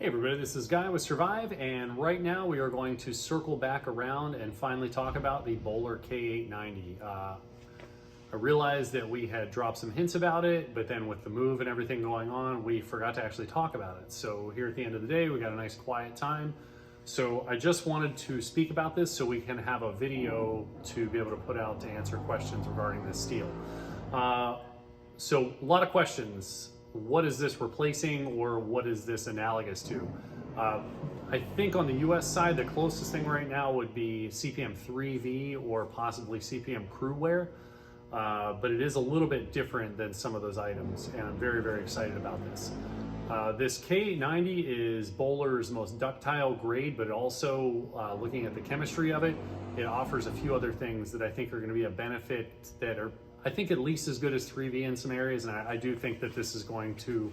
Hey everybody, this is Guy with Survive, and right now we are going to circle back around and finally talk about the Böhler K890. I realized that we had dropped some hints about it, but then with the move and everything going on, we forgot to actually talk about it. So here at the end of the day, we got a nice quiet time. So I just wanted to speak about this so we can have a video to be able to put out to answer questions regarding this steel. So a lot of questions. What is this replacing, or what is this analogous to? I think on the US side, the closest thing right now would be CPM 3V or possibly CPM Crewwear, but it is a little bit different than some of those items, and I'm very, very excited about this. This K890 is Böhler's most ductile grade, but also looking at the chemistry of it, it offers a few other things that I think are going to be a benefit that are, I think, at least as good as 3V in some areas, and I do think that this is going to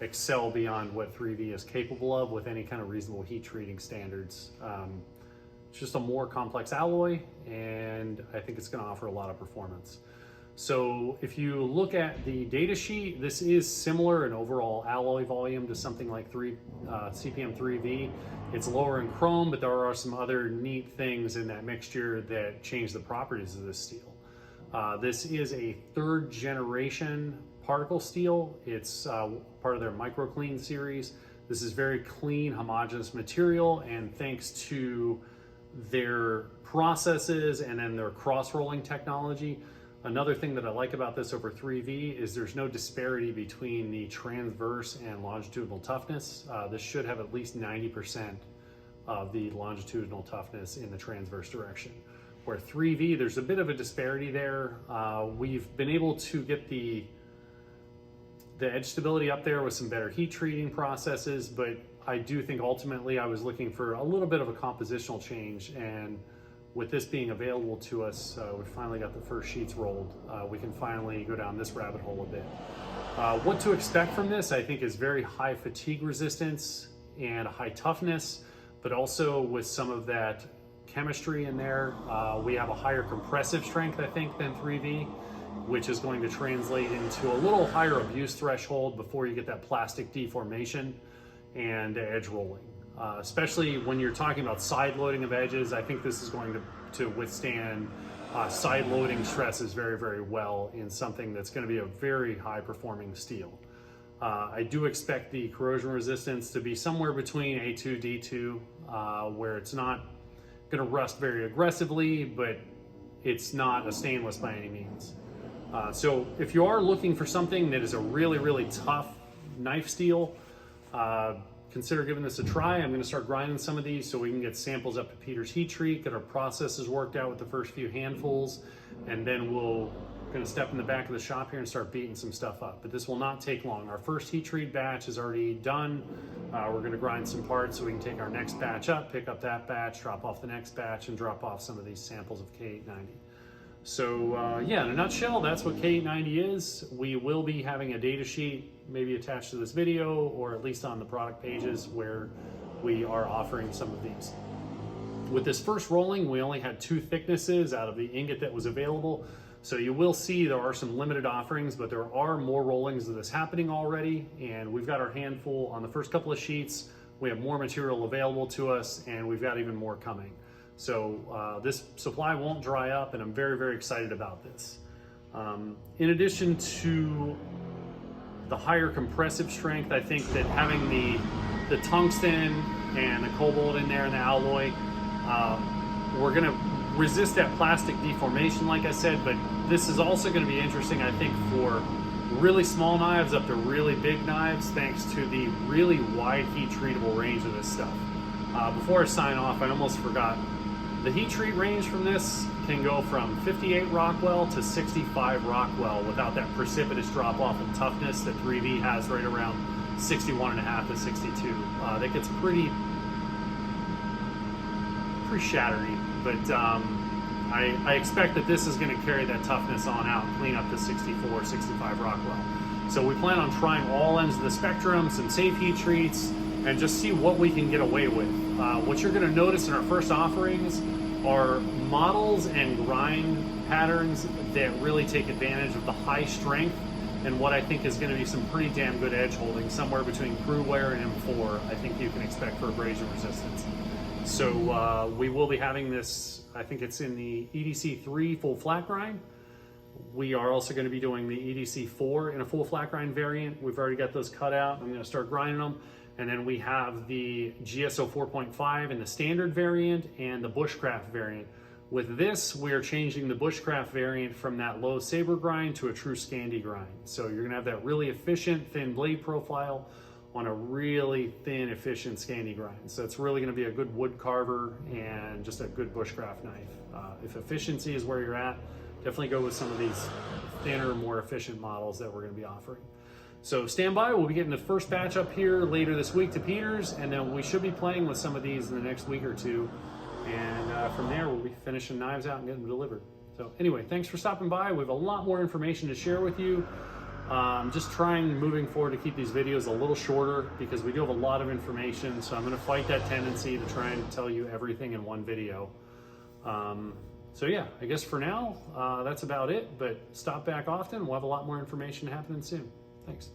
excel beyond what 3V is capable of with any kind of reasonable heat treating standards. It's just a more complex alloy, and I think it's going to offer a lot of performance. So if you look at the data sheet, this is similar in overall alloy volume to something like CPM 3V. It's lower in chrome, but there are some other neat things in that mixture that change the properties of this steel. This is a third generation particle steel. It's part of their microclean series. This is very clean, homogeneous material, and thanks to their processes and then their cross-rolling technology, another thing that I like about this over 3V is there's no disparity between the transverse and longitudinal toughness. This should have at least 90% of the longitudinal toughness in the transverse direction. Where 3V, there's a bit of a disparity there. We've been able to get the edge stability up there with some better heat treating processes, but I do think ultimately I was looking for a little bit of a compositional change, and with this being available to us, we finally got the first sheets rolled. We can finally go down this rabbit hole a bit. What to expect from this, I think, is very high fatigue resistance and high toughness, but also with some of that chemistry in there. We have a higher compressive strength, I think, than 3V, which is going to translate into a little higher abuse threshold before you get that plastic deformation and edge rolling. Especially when you're talking about side loading of edges, I think this is going to withstand side loading stresses very, very well in something that's going to be a very high performing steel. I do expect the corrosion resistance to be somewhere between A2, D2, where it's not going to rust very aggressively, but it's not a stainless by any means. So if you are looking for something that is a really, really tough knife steel, consider giving this a try. I'm going to start grinding some of these so we can get samples up to Peter's heat treat, get our processes worked out with the first few handfuls, and then we're going to step in the back of the shop here and start beating some stuff up. But this will not take long. Our first heat treat batch is already done. We're going to grind some parts so we can take our next batch up, pick up that batch, drop off the next batch, and drop off some of these samples of K890. So yeah, in a nutshell, that's what K890 is. We will be having a data sheet maybe attached to this video, or at least on the product pages where we are offering some of these. With this first rolling, we only had 2 thicknesses out of the ingot that was available. So you will see there are some limited offerings, but there are more rollings of this happening already, and we've got our handful on the first couple of sheets. We have more material available to us, and we've got even more coming. So this supply won't dry up, and I'm very, very excited about this. In addition to the higher compressive strength, I think that having the tungsten and the cobalt in there in the alloy, we're gonna resist that plastic deformation, like I said, but this is also going to be interesting, I think, for really small knives up to really big knives, thanks to the really wide heat treatable range of this stuff. Before I sign off, I almost forgot. The heat treat range from this can go from 58 Rockwell to 65 Rockwell without that precipitous drop off in toughness that 3V has right around 61.5 to 62. That gets pretty shattery, but I expect that this is going to carry that toughness on out and clean up to 64, 65 Rockwell. So we plan on trying all ends of the spectrum, some safe heat treats, and just see what we can get away with. What you're going to notice in our first offerings are models and grind patterns that really take advantage of the high strength and what I think is going to be some pretty damn good edge holding, somewhere between crew wear and M4, I think you can expect for abrasion resistance. So we will be having this, I think it's in the EDC3 full flat grind. We are also going to be doing the EDC4 in a full flat grind variant. We've already got those cut out. I'm going to start grinding them. And then we have the GSO 4.5 in the standard variant and the Bushcraft variant. With this, we are changing the Bushcraft variant from that low saber grind to a true Scandi grind. So you're gonna have that really efficient thin blade profile on a really thin, efficient Scandi grind. So it's really gonna be a good wood carver and just a good Bushcraft knife. If efficiency is where you're at, definitely go with some of these thinner, more efficient models that we're gonna be offering. So stand by, we'll be getting the first batch up here later this week to Peters, and then we should be playing with some of these in the next week or two. And from there, we'll be finishing knives out and getting them delivered. So anyway, thanks for stopping by. We have a lot more information to share with you. I'm just trying moving forward to keep these videos a little shorter because we do have a lot of information. So I'm gonna fight that tendency to try and tell you everything in one video. So yeah, I guess for now, that's about it, but stop back often. We'll have a lot more information happening soon. Thanks.